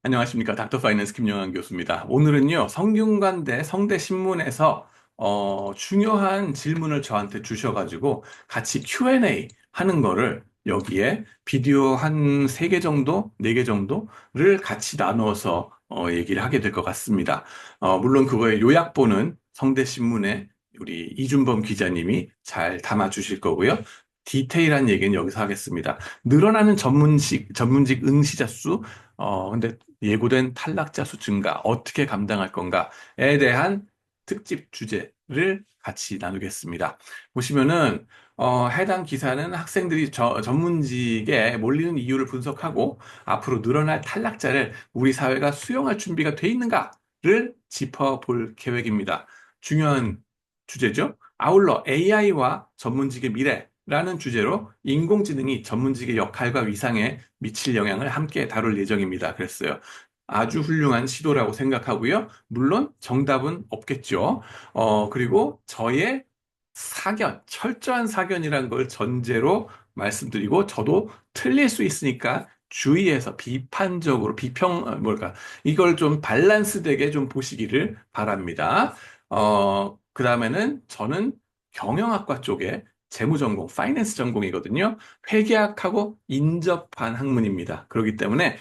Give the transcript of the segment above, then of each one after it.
안녕하십니까. 닥터 파이낸스 김영환 교수입니다. 오늘은요, 성균관대 성대신문에서 중요한 질문을 저한테 주셔가지고 같이 Q&A 하는 거를 여기에 비디오 한 3개 정도, 4개 정도를 같이 나눠서 얘기를 하게 될 것 같습니다. 물론 그거의 요약본은 성대신문에 우리 이준범 기자님이 잘 담아 주실 거고요. 디테일한 얘기는 여기서 하겠습니다. 늘어나는 전문직 응시자 수, 근데 예고된 탈락자 수 증가 어떻게 감당할 건가에 대한 특집 주제를 같이 나누겠습니다. 보시면은 해당 기사는 학생들이 전문직에 몰리는 이유를 분석하고 앞으로 늘어날 탈락자를 우리 사회가 수용할 준비가 돼 있는가를 짚어볼 계획입니다. 중요한 주제죠. 아울러 AI와 전문직의 미래라는 주제로 인공지능이 전문직의 역할과 위상에 미칠 영향을 함께 다룰 예정입니다. 그랬어요. 아주 훌륭한 시도라고 생각하고요. 물론 정답은 없겠죠. 그리고 저의 철저한 사견이란 걸 전제로 말씀드리고, 저도 틀릴 수 있으니까 주의해서 비판적으로, 이걸 좀 밸런스 되게 좀 보시기를 바랍니다. 그 다음에는 저는 경영학과 쪽에 재무전공, 파이낸스 전공이거든요. 회계학하고 인접한 학문입니다. 그렇기 때문에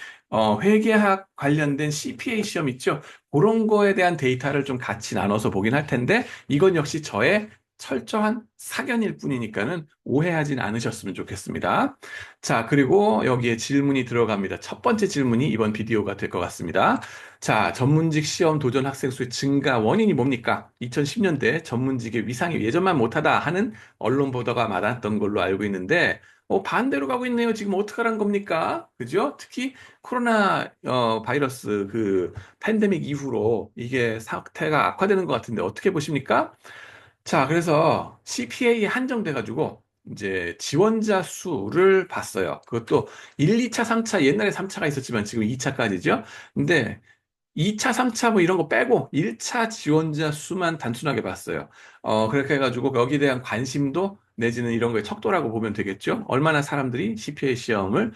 회계학 관련된 CPA 시험 있죠? 그런 거에 대한 데이터를 좀 같이 나눠서 보긴 할 텐데, 이건 역시 저의 철저한 사견일 뿐이니까는 오해하진 않으셨으면 좋겠습니다. 자, 그리고 여기에 질문이 들어갑니다. 첫 번째 질문이 이번 비디오가 될 것 같습니다. 자, 전문직 시험 도전 학생 수의 증가 원인이 뭡니까? 2010년대 전문직의 위상이 예전만 못하다 하는 언론 보도가 많았던 걸로 알고 있는데, 반대로 가고 있네요. 지금 어떡하란 겁니까? 그죠? 특히 코로나 바이러스 그 팬데믹 이후로 이게 사태가 악화되는 것 같은데 어떻게 보십니까? 자, 그래서 CPA 한정돼가지고 이제 지원자 수를 봤어요. 그것도 1, 2차, 3차, 옛날에 3차가 있었지만 지금 2차까지죠. 근데 2차, 3차 뭐 이런 거 빼고 1차 지원자 수만 단순하게 봤어요. 그렇게 해가지고 거기에 대한 관심도 내지는 이런 거에 척도라고 보면 되겠죠. 얼마나 사람들이 CPA 시험을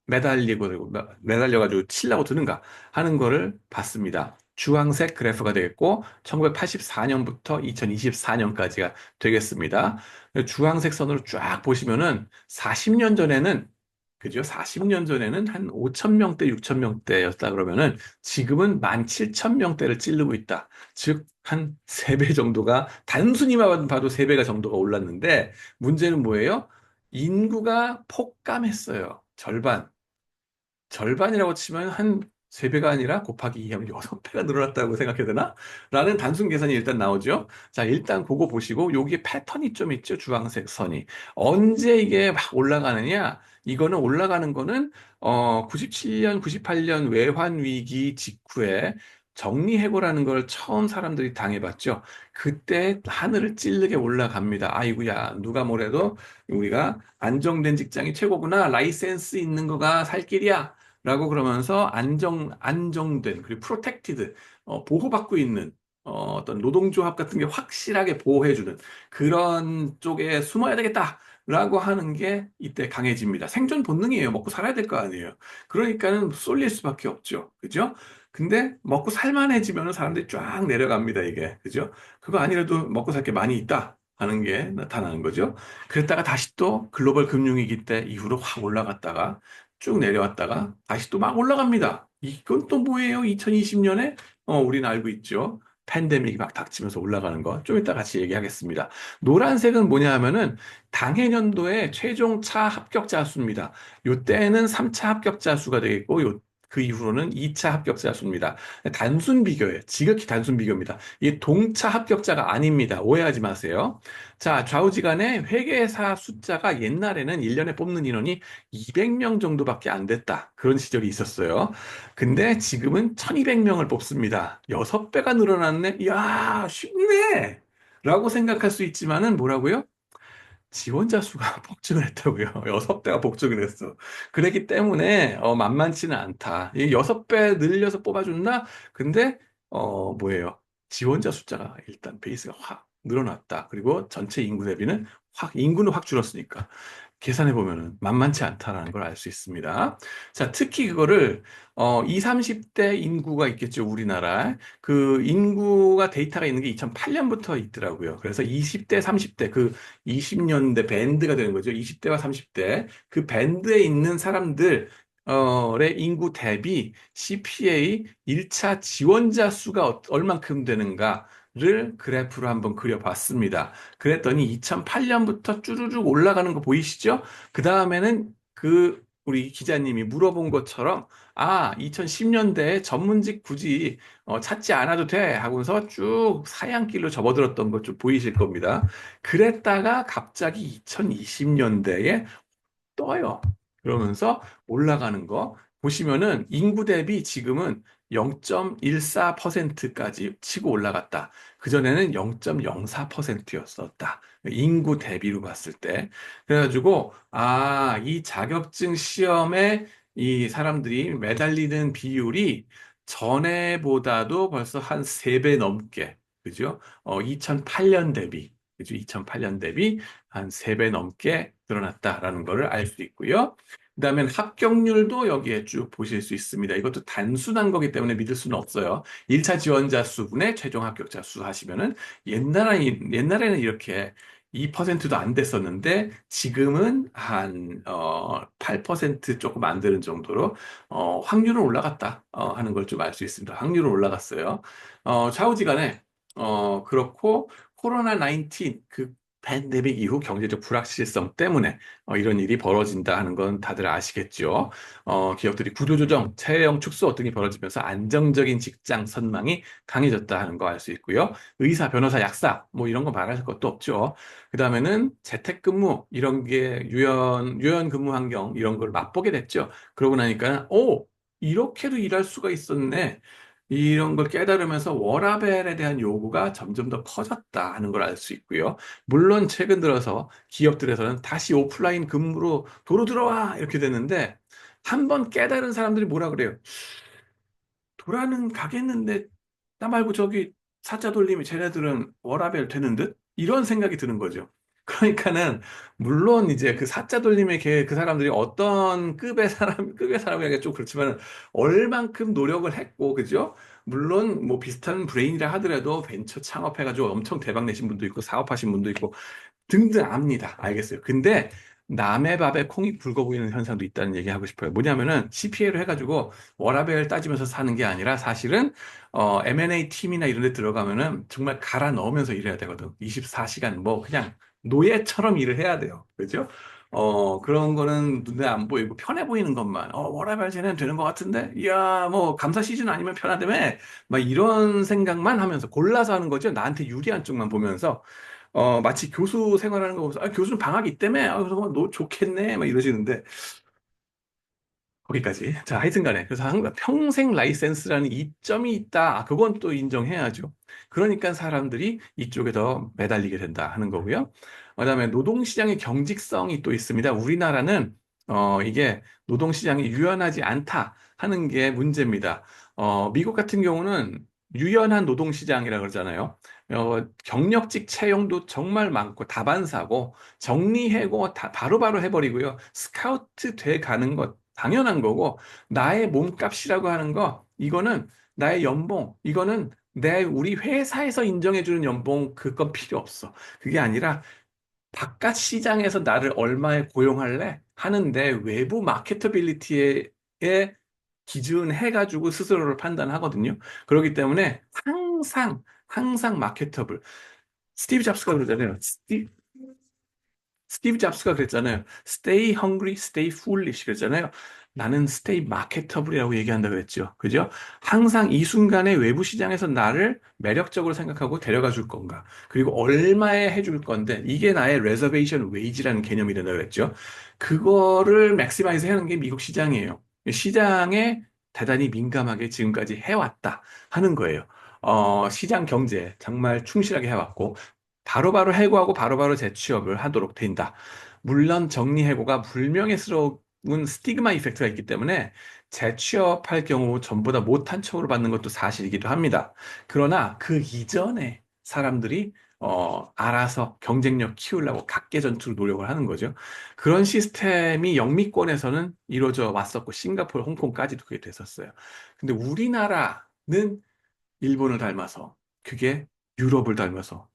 매달려가지고 치려고 드는가 하는 거를 봤습니다. 주황색 그래프가 되겠고 1984년부터 2024년까지가 되겠습니다. 주황색 선으로 쫙 보시면은 40년 전에는, 그죠? 40년 전에는 한 5천 명대, 6천 명대였다 그러면은 지금은 17,000명대를 찌르고 있다. 즉, 한 3배 정도가, 단순히만 봐도 3배가 정도가 올랐는데, 문제는 뭐예요? 인구가 폭감했어요. 절반이라고 치면 한 3배가 아니라 곱하기 2 하면 6배가 늘어났다고 생각해야 되나? 라는 단순 계산이 일단 나오죠. 자, 일단 그거 보시고, 여기에 패턴이 좀 있죠. 주황색 선이. 언제 이게 막 올라가느냐? 이거는 올라가는 거는, 97년, 98년 외환 위기 직후에 정리해고라는 걸 처음 사람들이 당해봤죠. 그때 하늘을 찌르게 올라갑니다. 아이고야, 누가 뭐래도 우리가 안정된 직장이 최고구나. 라이센스 있는 거가 살 길이야. 라고 그러면서 안정된, 그리고 프로텍티드, 보호받고 있는, 어떤 노동조합 같은 게 확실하게 보호해주는 그런 쪽에 숨어야 되겠다. 라고 하는 게 이때 강해집니다. 생존 본능이에요. 먹고 살아야 될 거 아니에요. 그러니까는 쏠릴 수밖에 없죠. 그죠? 근데 먹고 살만해지면 사람들이 쫙 내려갑니다. 이게. 그죠? 그거 아니라도 먹고 살 게 많이 있다 하는 게 나타나는 거죠. 그랬다가 다시 또 글로벌 금융위기 때 이후로 확 올라갔다가 쭉 내려왔다가 다시 또 막 올라갑니다. 이건 또 뭐예요? 2020년에 우리는 알고 있죠. 팬데믹이 막 닥치면서 올라가는 거. 좀 이따 같이 얘기하겠습니다. 노란색은 뭐냐 하면은 당해년도의 최종 차 합격자 수입니다. 요때는 3차 합격자 수가 되겠고 그 이후로는 2차 합격자 수입니다. 단순 비교예요. 지극히 단순 비교입니다. 이게 동차 합격자가 아닙니다. 오해하지 마세요. 자, 좌우지간에 회계사 숫자가 옛날에는 1년에 뽑는 인원이 200명 정도밖에 안 됐다. 그런 시절이 있었어요. 근데 지금은 1200명을 뽑습니다. 6배가 늘어났네? 이야, 쉽네! 라고 생각할 수 있지만은 뭐라고요? 지원자 수가 폭증을 했다고요. 6배가 폭증을 했어. 그랬기 때문에 만만치는 않다. 이 6배 늘려서 뽑아준다? 근데 뭐예요? 지원자 숫자가 일단 베이스가 확 늘어났다. 그리고 전체 인구 대비는 인구는 확 줄었으니까. 계산해 보면은 만만치 않다라는 걸 알 수 있습니다. 자, 특히 그거를 20, 30대 인구가 있겠죠, 우리나라. 그 인구가 데이터가 있는 게 2008년부터 있더라고요. 그래서 20대, 30대 그 20년대 밴드가 되는 거죠. 20대와 30대 그 밴드에 있는 사람들 의 인구 대비 CPA 1차 지원자 수가 얼만큼 되는가를 그래프로 한번 그려봤습니다. 그랬더니 2008년부터 쭈루룩 올라가는 거 보이시죠? 그 다음에는 우리 기자님이 물어본 것처럼 2010년대에 전문직 굳이 찾지 않아도 돼 하고서 쭉 사양길로 접어들었던 것 좀 보이실 겁니다. 그랬다가 갑자기 2020년대에 떠요. 그러면서 올라가는 거 보시면은 인구 대비 지금은 0.14%까지 치고 올라갔다. 그전에는 0.04%였었다. 인구 대비로 봤을 때. 그래가지고, 이 자격증 시험에 이 사람들이 매달리는 비율이 전에보다도 벌써 한 3배 넘게, 그죠? 2008년 대비, 그죠? 2008년 대비 한 3배 넘게 늘어났다라는 것을 알 수 있고요. 그다음에 합격률도 여기에 쭉 보실 수 있습니다. 이것도 단순한 거기 때문에 믿을 수는 없어요. 1차 지원자 수분의 최종 합격자 수 하시면은 옛날에는 이렇게 2%도 안 됐었는데 지금은 한 8% 조금 안 되는 정도로 확률은 올라갔다 하는 걸 좀 알 수 있습니다. 확률은 올라갔어요. 좌우지간에 그렇고 코로나 19 그 팬데믹 이후 경제적 불확실성 때문에 이런 일이 벌어진다 하는 건 다들 아시겠죠. 기업들이 구조조정, 채용 축소 등이 벌어지면서 안정적인 직장 선망이 강해졌다 하는 거 알 수 있고요. 의사, 변호사, 약사 뭐 이런 거 말할 것도 없죠. 그다음에는 재택근무 이런 게 유연 근무 환경 이런 걸 맛보게 됐죠. 그러고 나니까 이렇게도 일할 수가 있었네. 이런 걸 깨달으면서 워라밸에 대한 요구가 점점 더 커졌다 하는 걸 알 수 있고요. 물론 최근 들어서 기업들에서는 다시 오프라인 근무로 도로 들어와 이렇게 됐는데 한 번 깨달은 사람들이 뭐라 그래요? 돌아는 가겠는데 나 말고 저기 사자 돌림이 쟤네들은 워라밸 되는 듯? 이런 생각이 드는 거죠. 그러니까는 물론 이제 그 사자 돌림의 그 사람들이 어떤 급의 사람에게 좀 그렇지만 얼만큼 노력을 했고 그죠? 물론 뭐 비슷한 브레인이라 하더라도 벤처 창업해가지고 엄청 대박 내신 분도 있고 사업하신 분도 있고 등등 압니다. 알겠어요. 근데 남의 밥에 콩이 굵어 보이는 현상도 있다는 얘기 하고 싶어요. 뭐냐면은 CPA를 해가지고 워라밸 따지면서 사는 게 아니라 사실은 M&A 팀이나 이런 데 들어가면은 정말 갈아 넣으면서 일해야 되거든. 24시간 뭐 그냥 노예처럼 일을 해야 돼요. 그죠? 그런 거는 눈에 안 보이고 편해 보이는 것만 워라밸 쟤는 되는 것 같은데 이야 뭐 감사 시즌 아니면 편하다며 막 이런 생각만 하면서 골라서 하는 거죠. 나한테 유리한 쪽만 보면서 마치 교수 생활하는 거 보면서, 교수는 방학이 있다며? 그래서 너 좋겠네? 막 이러시는데, 거기까지. 자, 하여튼 간에. 그래서 항상 평생 라이센스라는 이점이 있다. 그건 또 인정해야죠. 그러니까 사람들이 이쪽에 더 매달리게 된다 하는 거고요. 그다음에 노동시장의 경직성이 또 있습니다. 우리나라는, 이게 노동시장이 유연하지 않다 하는 게 문제입니다. 미국 같은 경우는 유연한 노동시장이라 그러잖아요. 경력직 채용도 정말 많고 다반사고 정리해고 바로바로 해버리고요. 스카우트 돼 가는 것 당연한 거고 나의 몸값이라고 하는 거 이거는 나의 연봉 이거는 우리 회사에서 인정해주는 연봉 그건 필요 없어. 그게 아니라 바깥 시장에서 나를 얼마에 고용할래? 하는데 외부 마케터빌리티에 기준해가지고 스스로를 판단하거든요. 그렇기 때문에 항상 마케터블. 스티브 잡스가 그러잖아요. 스티브 잡스가 그랬잖아요. Stay hungry, stay foolish 그랬잖아요. 나는 stay marketable이라고 얘기한다 그랬죠. 그죠? 항상 이 순간에 외부 시장에서 나를 매력적으로 생각하고 데려가 줄 건가. 그리고 얼마에 해줄 건데 이게 나의 reservation wage라는 개념이 된다 그랬죠. 그거를 맥시마이즈 하는 게 미국 시장이에요. 시장에 대단히 민감하게 지금까지 해왔다 하는 거예요. 시장 경제 정말 충실하게 해왔고 바로바로 해고하고 바로바로 재취업을 하도록 된다. 물론 정리해고가 불명예스러운 스티그마 이펙트가 있기 때문에 재취업할 경우 전보다 못한 처우를 받는 것도 사실이기도 합니다. 그러나 그 이전에 사람들이 알아서 경쟁력 키우려고 각계 전투로 노력을 하는 거죠. 그런 시스템이 영미권에서는 이루어져 왔었고, 싱가포르, 홍콩까지도 그게 됐었어요. 근데 우리나라는 일본을 닮아서, 그게 유럽을 닮아서,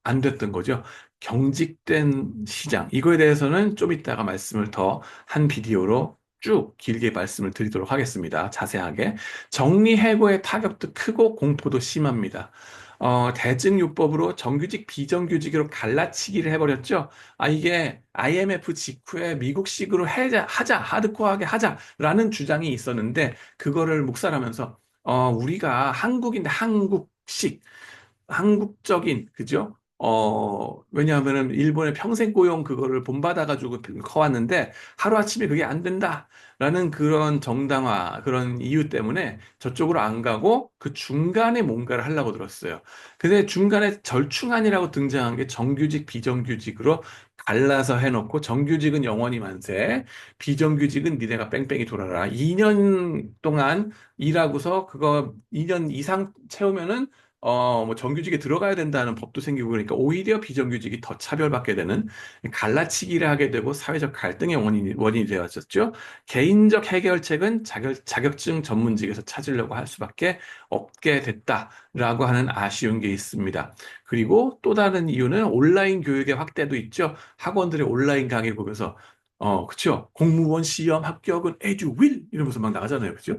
안 됐던 거죠. 경직된 시장. 이거에 대해서는 좀 이따가 말씀을 더 한 비디오로 쭉 길게 말씀을 드리도록 하겠습니다. 자세하게. 정리해고의 타격도 크고 공포도 심합니다. 대증요법으로 정규직, 비정규직으로 갈라치기를 해버렸죠. 이게 IMF 직후에 미국식으로 하자, 하드코어하게 하자라는 주장이 있었는데, 그거를 묵살하면서 우리가 한국인데 한국식, 한국적인, 그죠? 왜냐하면은 일본의 평생 고용 그거를 본받아가지고 커왔는데 하루아침에 그게 안 된다라는 그런 정당화, 그런 이유 때문에 저쪽으로 안 가고 그 중간에 뭔가를 하려고 들었어요. 근데 중간에 절충안이라고 등장한 게 정규직, 비정규직으로 갈라서 해놓고 정규직은 영원히 만세, 비정규직은 니네가 뺑뺑이 돌아라. 2년 동안 일하고서 그거 2년 이상 채우면은 뭐 정규직에 들어가야 된다는 법도 생기고 그러니까 오히려 비정규직이 더 차별받게 되는 갈라치기를 하게 되고 사회적 갈등의 원인이 되었었죠. 개인적 해결책은 자격증 전문직에서 찾으려고 할 수밖에 없게 됐다라고 하는 아쉬운 게 있습니다. 그리고 또 다른 이유는 온라인 교육의 확대도 있죠. 학원들의 온라인 강의 보면서 그쵸. 공무원 시험 합격은 에듀 윌 이러면서 막 나가잖아요. 그죠?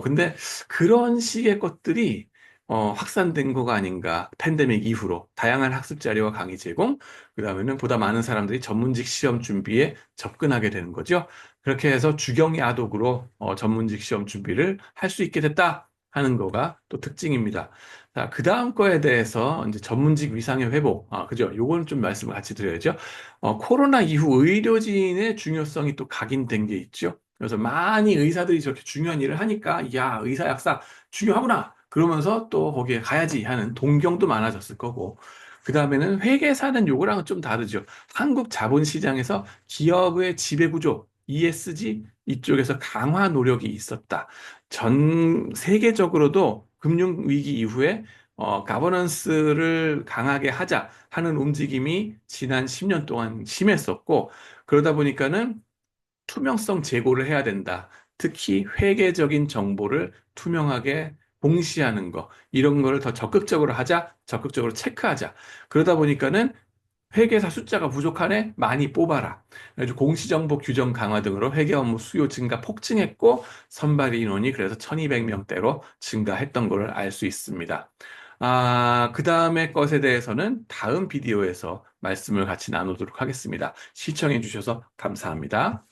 근데 그런 식의 것들이 확산된 거가 아닌가. 팬데믹 이후로 다양한 학습 자료와 강의 제공, 그다음에는 보다 많은 사람들이 전문직 시험 준비에 접근하게 되는 거죠. 그렇게 해서 주경의 아독으로 전문직 시험 준비를 할 수 있게 됐다 하는 거가 또 특징입니다. 자, 그 다음 거에 대해서 이제 전문직 위상의 회복. 그죠? 요거는 좀 말씀을 같이 드려야죠. 코로나 이후 의료진의 중요성이 또 각인된 게 있죠. 그래서 많이 의사들이 저렇게 중요한 일을 하니까, 야, 의사 약사 중요하구나. 그러면서 또 거기에 가야지 하는 동경도 많아졌을 거고. 그 다음에는 회계사는 요거랑은 좀 다르죠. 한국 자본시장에서 기업의 지배구조, ESG 이쪽에서 강화 노력이 있었다. 전 세계적으로도 금융위기 이후에 가버넌스를 강하게 하자 하는 움직임이 지난 10년 동안 심했었고, 그러다 보니까는 투명성 제고를 해야 된다. 특히 회계적인 정보를 투명하게 공시하는 거, 이런 거를 더 적극적으로 하자, 적극적으로 체크하자. 그러다 보니까는 회계사 숫자가 부족하네? 많이 뽑아라. 그래서 공시정보 규정 강화 등으로 회계 업무 수요 증가 폭증했고, 선발 인원이 그래서 1200명대로 증가했던 것을 알 수 있습니다. 그 다음에 것에 대해서는 다음 비디오에서 말씀을 같이 나누도록 하겠습니다. 시청해 주셔서 감사합니다.